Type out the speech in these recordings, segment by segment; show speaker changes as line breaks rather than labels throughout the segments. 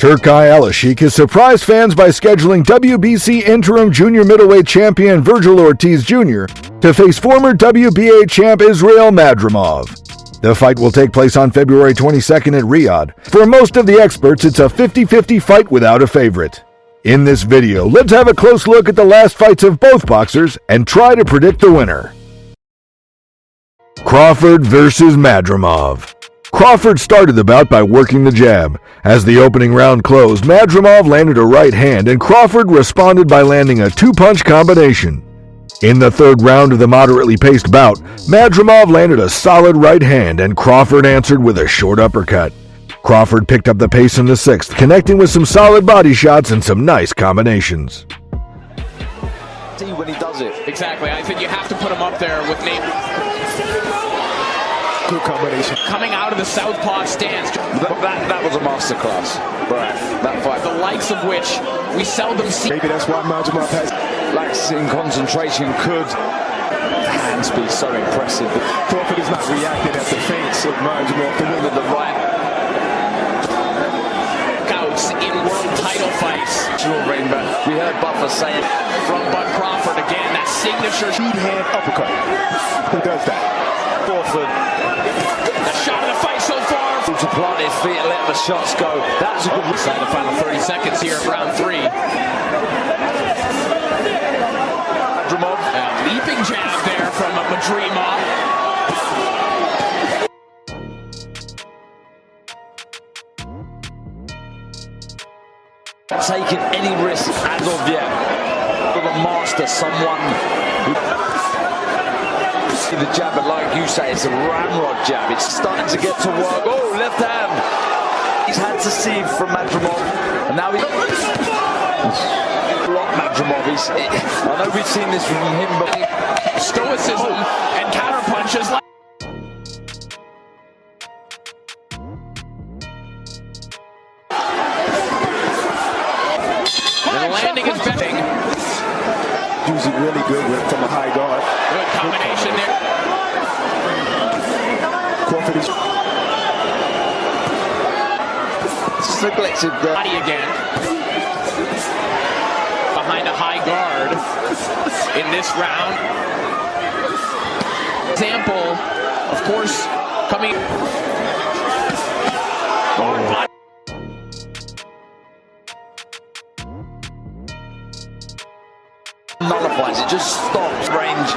Turki Alalshikh has surprised fans by scheduling WBC interim junior middleweight champion Vergil Ortiz Jr. to face former WBA champ Israil Madrimov. The fight will take place on February 22nd at Riyadh. For most of the experts, it's a 50-50 fight without a favorite. In this video, let's have a close look at the last fights of both boxers and try to predict the winner. Crawford versus Madrimov. Crawford started the bout by working the jab. As the opening round closed, Madrimov landed a right hand and Crawford responded by landing a two-punch combination. In the third round of the moderately paced bout, Madrimov landed a solid right hand and Crawford answered with a short uppercut. Crawford picked up the pace in the sixth, connecting with some solid body shots and some nice combinations.
See when he does it.
Exactly. I think you have to put him up there with Nate.
Good combination.
Coming out of the southpaw stance.
That was a masterclass. Right. That fight.
The likes of which we seldom see.
Maybe that's why Madrimov lacks in concentration. Could the hands be so impressive? Crawford is not reacting at the feints of Madrimov. The win with the right.
Outs in world title fights.
Rainbow. We heard Buffer saying
from Bud Crawford again. That signature
two-hand uppercut. Who does that? Crawford.
The shot of the fight so far.
To plant his feet and let the shots go. That's a good one.
The final 30 seconds here of round 3.
Madrimov.
Leaping jab there from Madrimov.
Taking any risk as of yet. With a master, someone who see the jab, but like you say, it's a ramrod jab. It's starting to get to work. Oh, left hand. He's had to see from Madrimov, and now he blocked Madrimov. I know we've seen this from him, but
stoicism and counter punches. Landing is betting.
Usually really good from a high guard.
Good combination there.
Crawford is neglected
body again. Behind a high guard in this round. Example, of course, coming.
Nullifies it, just stops range.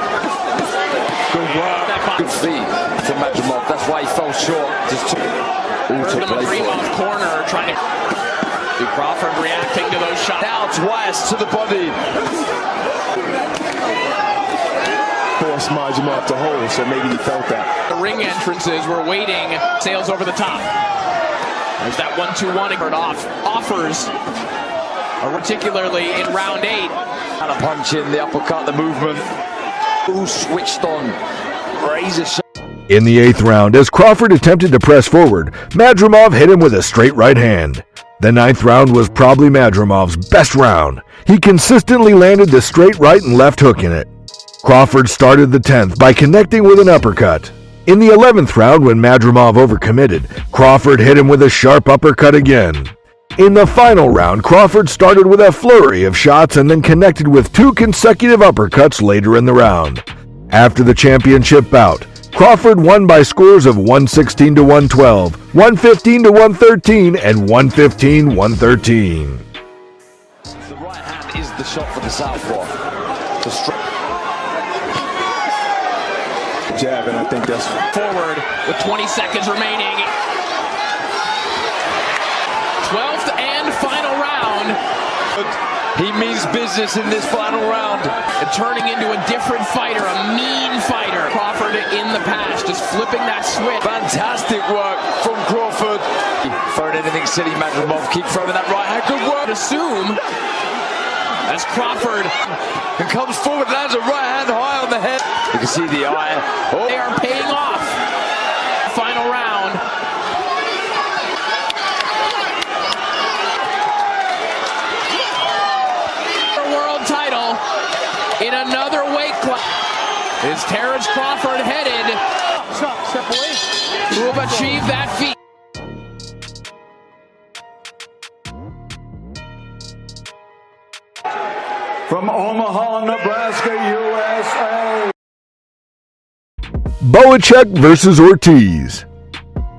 Good work, good feet from Madrimov. That's why he fell short. Just
the Madrimov corner trying to. Crawford reacting to those shots.
Now twice to the body. Forced Madrimov to hold, so maybe he felt that.
The ring entrances were waiting. Sails over the top. There's that 1-2-1 offers, particularly in round 8.
And a punch in, the uppercut, the movement. Ooh, switched on. Razor shot.
In the 8th round, as Crawford attempted to press forward, Madrimov hit him with a straight right hand. The 9th round was probably Madrimov's best round. He consistently landed the straight right and left hook in it. Crawford started the 10th by connecting with an uppercut. In the 11th round, when Madrimov overcommitted, Crawford hit him with a sharp uppercut again. In the final round, Crawford started with a flurry of shots and then connected with 2 consecutive uppercuts later in the round. After the championship bout, Crawford won by scores of 116-112, 115-113, and 115-113.
The right hand is the shot for the southpaw. Jab, and I think that's
forward with 20 seconds remaining. 12th and final round.
He means business in this final round.
And turning into a different fighter, a mean fighter. Crawford in the past, just flipping that switch.
Fantastic work from Crawford. Throwing anything silly, Madrimov. Keep throwing that right hand. Good work.
Assume as Crawford
and comes forward, lands a right hand high on the head. You can see the eye.
Oh. They are paying off. Final round. World title in another weight class. Is Terrence Crawford headed
Step away.
to have achieved that feat?
from Omaha, Nebraska, USA.
Bohachuk versus Ortiz.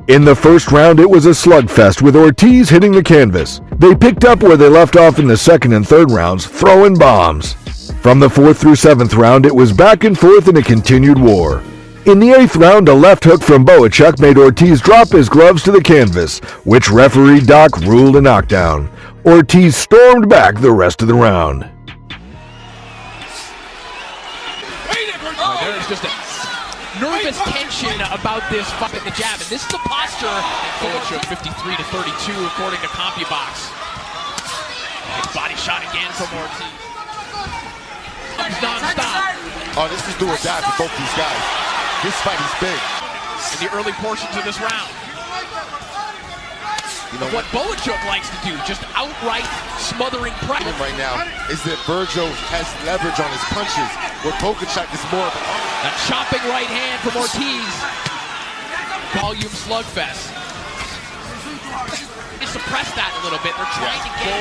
In the first round, it was a slugfest with Ortiz hitting the canvas. They picked up where they left off in the second and third rounds, throwing bombs. From the 4th through 7th round, it was back and forth in a continued war. In the 8th round, a left hook from Bohachuk made Ortiz drop his gloves to the canvas, which referee Doc ruled a knockdown. Ortiz stormed back the rest of the round.
There's just a nervous tension about this fight at the jab, and this is the posture. Bohachuk 53-32 according to CompuBox. Body shot again from Ortiz. Non-stop.
Oh, this is do or die for both these guys. This fight is big.
In the early portions of this round. You know what Bohachuk likes to do, just outright smothering pressure.
Right now is that Vergil has leverage on his punches, where Bohachuk is more of
a chopping right hand from Ortiz. Volume slugfest. They suppress that a little bit. They're trying to get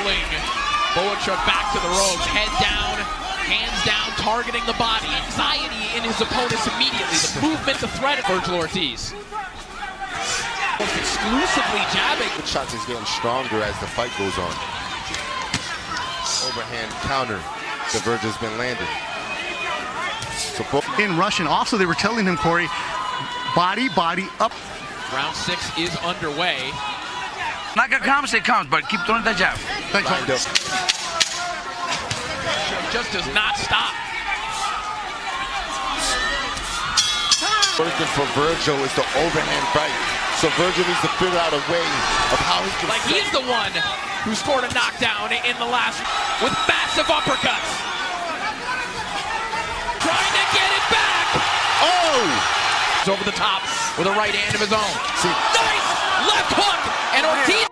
Bohachuk back to the ropes, head down, hands down, targeting the body. Anxiety in his opponents immediately. The movement, the threat of Vergil Ortiz. Exclusively jabbing.
The shots is getting stronger as the fight goes on. Overhand counter that Vergil's been landing. So
in Russian, also they were telling him, Corey, body up.
Round 6 is underway.
Knock it comes, it comes, but keep throwing that jab.
Just does not stop.
Working for Vergil is the overhand fight. So Vergil needs to figure out a way of how he can...
Like he's the one who scored a knockdown in the last with massive uppercuts. Trying to get it back.
Oh!
He's over the top with a right hand of his own.
See.
Nice left hook, and Ortiz.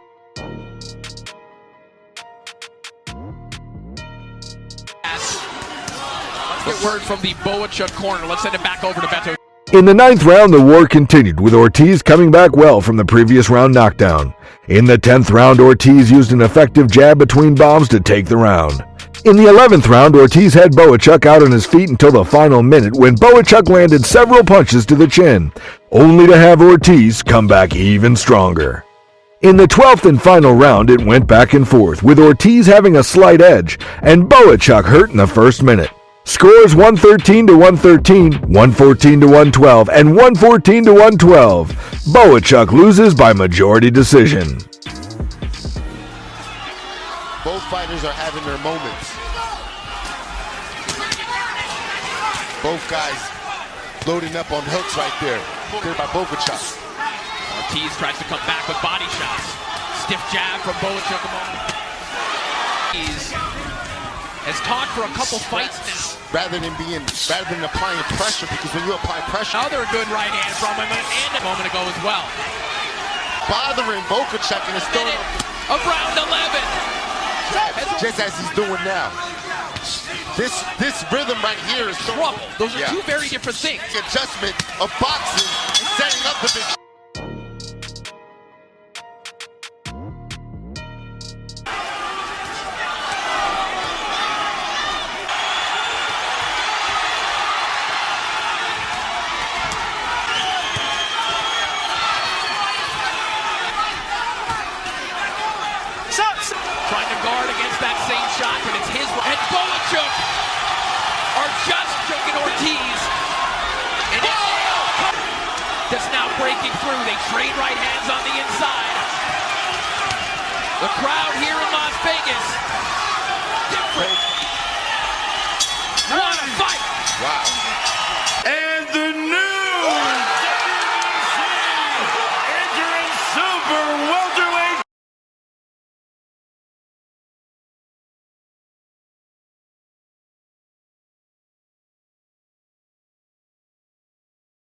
Let's get word from the Bohachuk corner. Let's send it back over to Beto.
In the 9th round, the war continued, with Ortiz coming back well from the previous round knockdown. In the 10th round, Ortiz used an effective jab between bombs to take the round. In the 11th round, Ortiz had Bohachuk out on his feet until the final minute when Bohachuk landed several punches to the chin, only to have Ortiz come back even stronger. In the 12th and final round, it went back and forth, with Ortiz having a slight edge and Bohachuk hurt in the first minute. Scores 113-113, 114-112, and 114-112. Bohachuk loses by majority decision.
Both fighters are having their moments. Both guys loading up on hooks right there. Cleared by Bohachuk.
Ortiz tries to come back with body shots. Stiff jab from Bohachuk a moment. Ortiz has talked for a couple fights now.
Rather than applying pressure, because when you apply pressure...
Another good right hand from him, and a moment ago as well.
Bothering Bohachuk and is throwing
of round 11.
Just as he's doing now. This rhythm right here is
trouble. Those are two very different things.
The adjustment of boxing and setting up the big...
Trying to guard against that same shot, but it's his. And Bohachuk are just choking Ortiz. And that's now breaking through. They trade right hands on the inside. The crowd here in Las Vegas. Different. What a fight.
Wow.